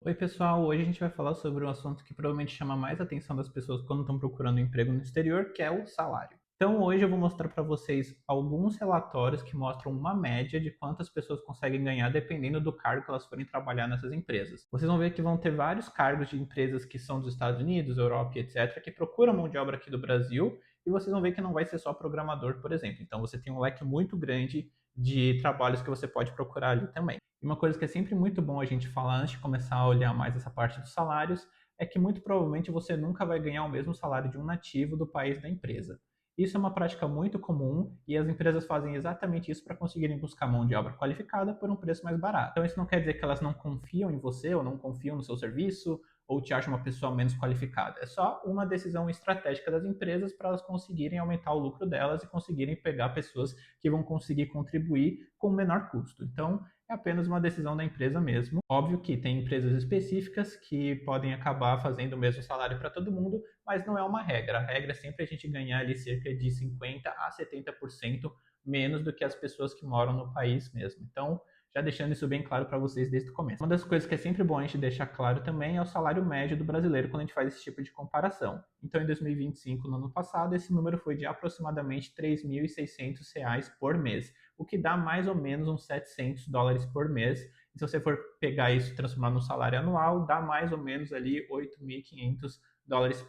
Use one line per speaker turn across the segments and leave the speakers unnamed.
Oi, pessoal. Hoje a gente vai falar sobre um assunto que provavelmente chama mais a atenção das pessoas quando estão procurando um emprego no exterior, que é o salário. Então, hoje eu vou mostrar para vocês alguns relatórios que mostram uma média de quantas pessoas conseguem ganhar dependendo do cargo que elas forem trabalhar nessas empresas. Vocês vão ver que vão ter vários cargos de empresas que são dos Estados Unidos, Europa, e etc., que procuram mão de obra aqui do Brasil, e vocês vão ver que não vai ser só programador, por exemplo. Então, você tem um leque muito grande de trabalhos que você pode procurar ali também. E uma coisa que é sempre muito bom a gente falar antes de começar a olhar mais essa parte dos salários é que muito provavelmente você nunca vai ganhar o mesmo salário de um nativo do país da empresa. Isso é uma prática muito comum e as empresas fazem exatamente isso para conseguirem buscar mão de obra qualificada por um preço mais barato. Então isso não quer dizer que elas não confiam em você ou não confiam no seu serviço ou te acham uma pessoa menos qualificada. É só uma decisão estratégica das empresas para elas conseguirem aumentar o lucro delas e conseguirem pegar pessoas que vão conseguir contribuir com menor custo. Então, é apenas uma decisão da empresa mesmo. Óbvio que tem empresas específicas que podem acabar fazendo o mesmo salário para todo mundo, mas não é uma regra. A regra é sempre a gente ganhar ali cerca de 50 a 70% menos do que as pessoas que moram no país mesmo. Então, já deixando isso bem claro para vocês desde o começo. Uma das coisas que é sempre bom a gente deixar claro também é o salário médio do brasileiro quando a gente faz esse tipo de comparação. Então, em 2025, no ano passado, esse número foi de aproximadamente R$ 3.600 por mês, o que dá mais ou menos uns US$ 700 por mês. E se você for pegar isso e transformar no salário anual, dá mais ou menos ali US$ 8.500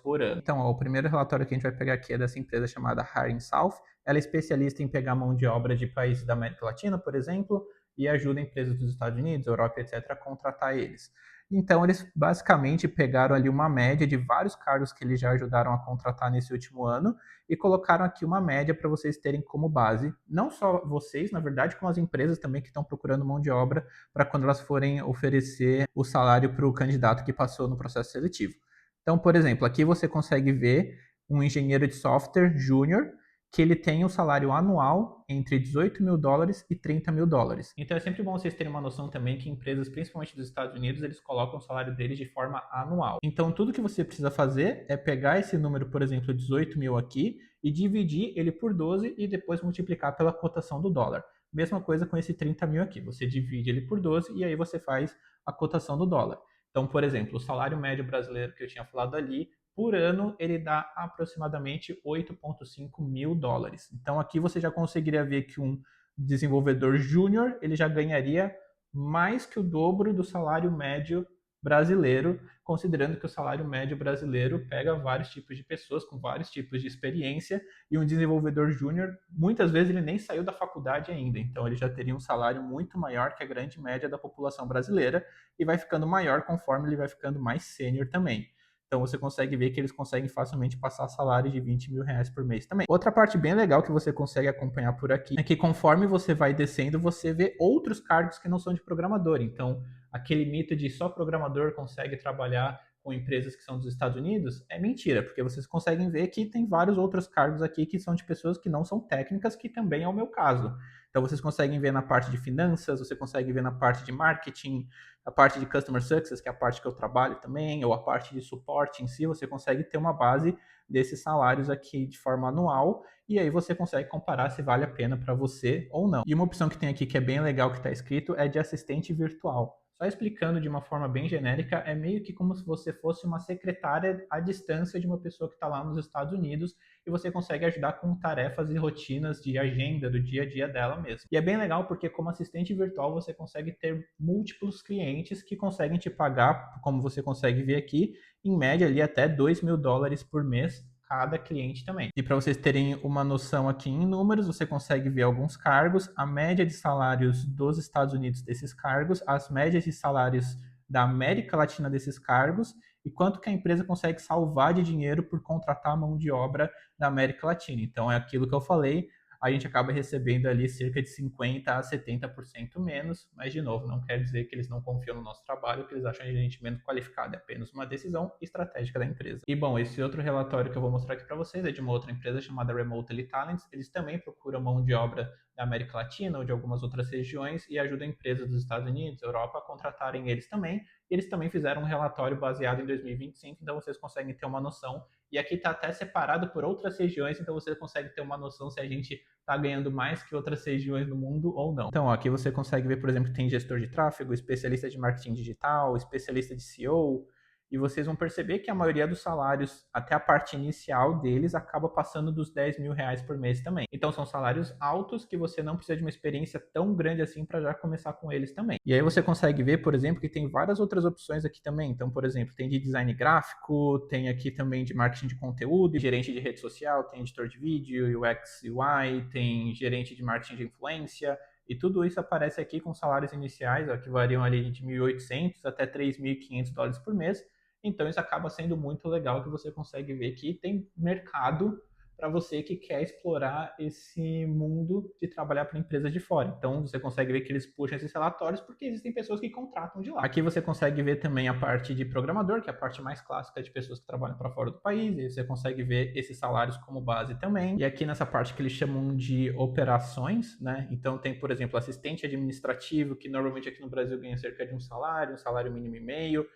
por ano. Então, ó, o primeiro relatório que a gente vai pegar aqui é dessa empresa chamada Hiring South. Ela é especialista em pegar mão de obra de países da América Latina, por exemplo, e ajuda empresas dos Estados Unidos, Europa, etc., a contratar eles. Então, eles basicamente pegaram ali uma média de vários cargos que eles já ajudaram a contratar nesse último ano e colocaram aqui uma média para vocês terem como base. Não só vocês, na verdade, como as empresas também que estão procurando mão de obra para quando elas forem oferecer o salário para o candidato que passou no processo seletivo. Então, por exemplo, aqui você consegue ver um engenheiro de software júnior que ele tem um salário anual entre US$ 18.000 e US$ 30.000. Então é sempre bom vocês terem uma noção também que empresas, principalmente dos Estados Unidos, eles colocam o salário deles de forma anual. Então tudo que você precisa fazer é pegar esse número, por exemplo, 18 mil aqui, e dividir ele por 12 e depois multiplicar pela cotação do dólar. Mesma coisa com esse 30 mil aqui, você divide ele por 12 e aí você faz a cotação do dólar. Então, por exemplo, o salário médio brasileiro que eu tinha falado ali, por ano ele dá aproximadamente US$ 8.500. Então aqui você já conseguiria ver que um desenvolvedor júnior ele já ganharia mais que o dobro do salário médio brasileiro, considerando que o salário médio brasileiro pega vários tipos de pessoas com vários tipos de experiência e um desenvolvedor júnior, muitas vezes ele nem saiu da faculdade ainda, então ele já teria um salário muito maior que a grande média da população brasileira e vai ficando maior conforme ele vai ficando mais sênior também. Então você consegue ver que eles conseguem facilmente passar salário de R$ 20.000 por mês também. Outra parte bem legal que você consegue acompanhar por aqui é que conforme você vai descendo, você vê outros cargos que não são de programador. Então, aquele mito de só programador consegue trabalhar com empresas que são dos Estados Unidos é mentira, porque vocês conseguem ver que tem vários outros cargos aqui que são de pessoas que não são técnicas, que também é o meu caso. Então vocês conseguem ver na parte de finanças, você consegue ver na parte de marketing, a parte de customer success, que é a parte que eu trabalho também, ou a parte de suporte em si, você consegue ter uma base desses salários aqui de forma anual, e aí você consegue comparar se vale a pena para você ou não. E uma opção que tem aqui que é bem legal que está escrito é de assistente virtual. Só explicando de uma forma bem genérica, é meio que como se você fosse uma secretária à distância de uma pessoa que está lá nos Estados Unidos e você consegue ajudar com tarefas e rotinas de agenda do dia a dia dela mesmo. E é bem legal porque como assistente virtual você consegue ter múltiplos clientes que conseguem te pagar, como você consegue ver aqui, em média ali até US$ 2.000 por mês cada cliente também. E para vocês terem uma noção aqui em números, você consegue ver alguns cargos, a média de salários dos Estados Unidos desses cargos, as médias de salários da América Latina desses cargos e quanto que a empresa consegue salvar de dinheiro por contratar mão de obra da América Latina. Então é aquilo que eu falei, a gente acaba recebendo ali cerca de 50 a 70% menos, mas de novo, não quer dizer que eles não confiam no nosso trabalho, que eles acham a gente menos qualificado, é apenas uma decisão estratégica da empresa. E bom, esse outro relatório que eu vou mostrar aqui para vocês é de uma outra empresa chamada Remotely Talents, eles também procuram mão de obra da América Latina ou de algumas outras regiões e ajudam empresas dos Estados Unidos, Europa, a contratarem eles também. Eles também fizeram um relatório baseado em 2025, então vocês conseguem ter uma noção. E aqui está até separado por outras regiões, então você consegue ter uma noção se a gente está ganhando mais que outras regiões do mundo ou não. Então, ó, aqui você consegue ver, por exemplo, que tem gestor de tráfego, especialista de marketing digital, especialista de SEO, e vocês vão perceber que a maioria dos salários, até a parte inicial deles, acaba passando dos 10 mil reais por mês também. Então são salários altos que você não precisa de uma experiência tão grande assim para já começar com eles também. E aí você consegue ver, por exemplo, que tem várias outras opções aqui também. Então, por exemplo, tem de design gráfico, tem aqui também de marketing de conteúdo, gerente de rede social, tem editor de vídeo, UX, UI, tem gerente de marketing de influência, e tudo isso aparece aqui com salários iniciais, ó, que variam ali de 1.800 até 3.500 dólares por mês. Então isso acaba sendo muito legal, que você consegue ver que tem mercado para você que quer explorar esse mundo de trabalhar para empresas de fora. Então você consegue ver que eles puxam esses relatórios porque existem pessoas que contratam de lá. Aqui você consegue ver também a parte de programador, que é a parte mais clássica de pessoas que trabalham para fora do país, e você consegue ver esses salários como base também. E aqui nessa parte que eles chamam de operações, né? Então tem, por exemplo, assistente administrativo, que normalmente aqui no Brasil ganha cerca de um salário mínimo e meio.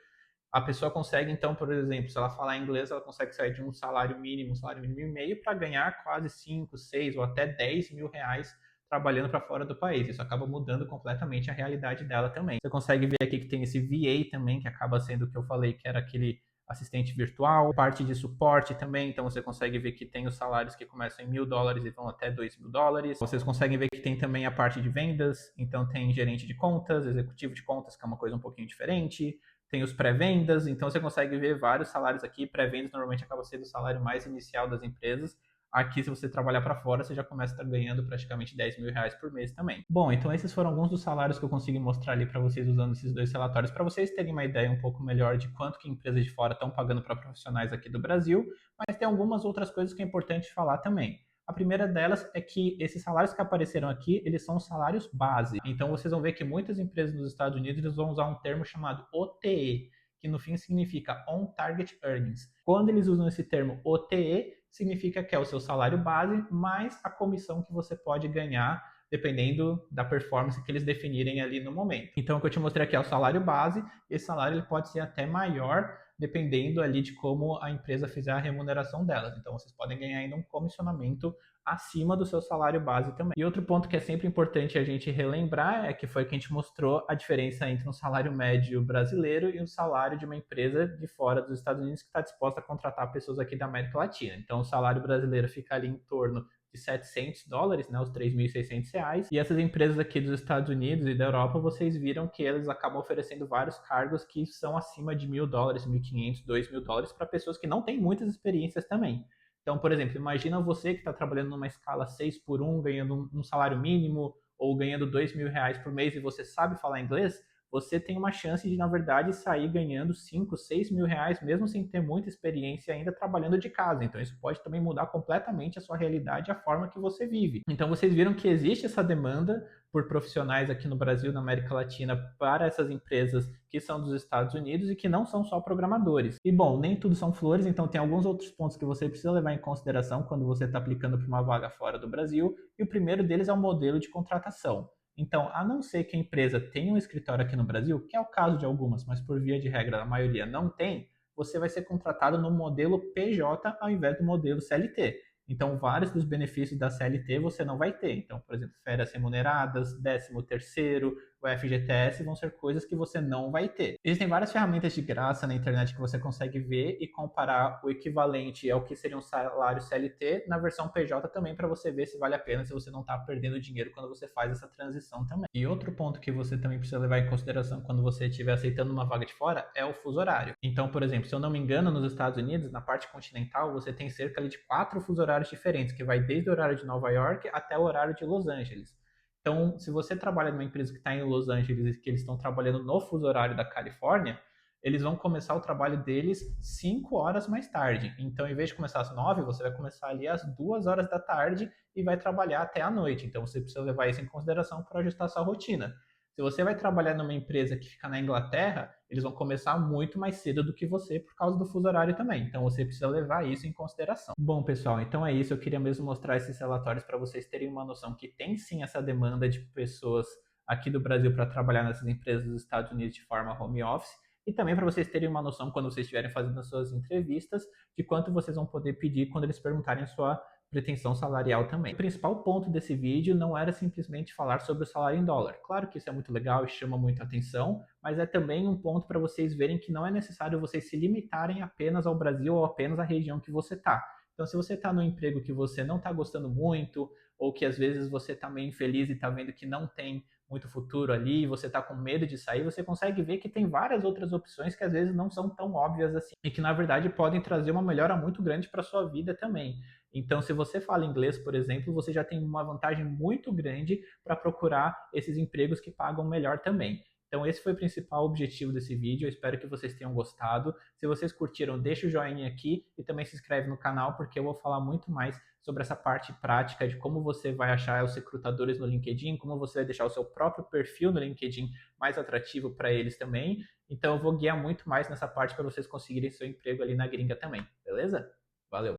A pessoa consegue, então, por exemplo, se ela falar inglês, ela consegue sair de um salário mínimo e meio, para ganhar quase 5, 6 ou até 10 mil reais trabalhando para fora do país. Isso acaba mudando completamente a realidade dela também. Você consegue ver aqui que tem esse VA também, que acaba sendo o que eu falei, que era aquele assistente virtual, parte de suporte também, então você consegue ver que tem os salários que começam em $1.000 e vão até $2.000. Vocês conseguem ver que tem também a parte de vendas, então tem gerente de contas, executivo de contas, que é uma coisa um pouquinho diferente, tem os pré-vendas, então você consegue ver vários salários aqui. Pré-vendas normalmente acaba sendo o salário mais inicial das empresas. Aqui, se você trabalhar para fora, você já começa a estar ganhando praticamente 10 mil reais por mês também. Bom, então esses foram alguns dos salários que eu consegui mostrar ali para vocês usando esses dois relatórios, para vocês terem uma ideia um pouco melhor de quanto que empresas de fora estão pagando para profissionais aqui do Brasil, mas tem algumas outras coisas que é importante falar também. A primeira delas é que esses salários que apareceram aqui, eles são salários base. Então vocês vão ver que muitas empresas nos Estados Unidos eles vão usar um termo chamado OTE, que no fim significa On Target Earnings. Quando eles usam esse termo OTE, significa que é o seu salário base mais a comissão que você pode ganhar dependendo da performance que eles definirem ali no momento. Então, o que eu te mostrei aqui é o salário base. Esse salário ele pode ser até maior dependendo ali de como a empresa fizer a remuneração delas. Então, vocês podem ganhar ainda um comissionamento acima do seu salário base também. E outro ponto que é sempre importante a gente relembrar é que foi que a gente mostrou a diferença entre um salário médio brasileiro e um salário de uma empresa de fora dos Estados Unidos que está disposta a contratar pessoas aqui da América Latina. Então, o salário brasileiro fica ali em torno de $700, né, os R$ 3.600, e essas empresas aqui dos Estados Unidos e da Europa, vocês viram que eles acabam oferecendo vários cargos que são acima de $1.000, 1.500, $2.000 para pessoas que não têm muitas experiências também. Então, por exemplo, imagina você que está trabalhando numa escala 6 por 1, ganhando um salário mínimo ou ganhando R$ 2.000 por mês e você sabe falar inglês, você tem uma chance de, na verdade, sair ganhando 5, 6 mil reais, mesmo sem ter muita experiência ainda trabalhando de casa. Então, isso pode também mudar completamente a sua realidade, a forma que você vive. Então, vocês viram que existe essa demanda por profissionais aqui no Brasil, na América Latina, para essas empresas que são dos Estados Unidos e que não são só programadores. E, bom, nem tudo são flores, então tem alguns outros pontos que você precisa levar em consideração quando você está aplicando para uma vaga fora do Brasil. E o primeiro deles é o modelo de contratação. Então, a não ser que a empresa tenha um escritório aqui no Brasil, que é o caso de algumas, mas por via de regra a maioria não tem, você vai ser contratado no modelo PJ ao invés do modelo CLT. Então, vários dos benefícios da CLT você não vai ter. Então, por exemplo, férias remuneradas, 13º, o FGTS vão ser coisas que você não vai ter. Existem várias ferramentas de graça na internet que você consegue ver e comparar o equivalente ao que seria um salário CLT na versão PJ também, para você ver se vale a pena, se você não está perdendo dinheiro quando você faz essa transição também. E outro ponto que você também precisa levar em consideração quando você estiver aceitando uma vaga de fora é o fuso horário. Então, por exemplo, se eu não me engano, nos Estados Unidos, na parte continental, você tem cerca de 4 fuso horários diferentes, que vai desde o horário de Nova York até o horário de Los Angeles. Então, se você trabalha numa empresa que está em Los Angeles e que eles estão trabalhando no fuso horário da Califórnia, eles vão começar o trabalho deles 5 horas mais tarde. Então, em vez de começar às 9, você vai começar ali às 2 horas da tarde e vai trabalhar até a noite. Então, você precisa levar isso em consideração para ajustar a sua rotina. Se você vai trabalhar numa empresa que fica na Inglaterra, eles vão começar muito mais cedo do que você por causa do fuso horário também. Então você precisa levar isso em consideração. Bom, pessoal, então é isso. Eu queria mesmo mostrar esses relatórios para vocês terem uma noção que tem sim essa demanda de pessoas aqui do Brasil para trabalhar nessas empresas dos Estados Unidos de forma home office. E também para vocês terem uma noção, quando vocês estiverem fazendo as suas entrevistas, de quanto vocês vão poder pedir quando eles perguntarem a sua pretensão salarial também. O principal ponto desse vídeo não era simplesmente falar sobre o salário em dólar. Claro que isso é muito legal e chama muita atenção, mas é também um ponto para vocês verem que não é necessário vocês se limitarem apenas ao Brasil ou apenas à região que você está. Então, se você está no emprego que você não está gostando muito, ou que às vezes você está meio infeliz e está vendo que não tem muito futuro ali, e você está com medo de sair, você consegue ver que tem várias outras opções que às vezes não são tão óbvias assim e que na verdade podem trazer uma melhora muito grande para sua vida também. Então, se você fala inglês, por exemplo, você já tem uma vantagem muito grande para procurar esses empregos que pagam melhor também. Então, esse foi o principal objetivo desse vídeo. Eu espero que vocês tenham gostado. Se vocês curtiram, deixa o joinha aqui e também se inscreve no canal, porque eu vou falar muito mais sobre essa parte prática de como você vai achar os recrutadores no LinkedIn, como você vai deixar o seu próprio perfil no LinkedIn mais atrativo para eles também. Então, eu vou guiar muito mais nessa parte para vocês conseguirem seu emprego ali na gringa também, beleza? Valeu!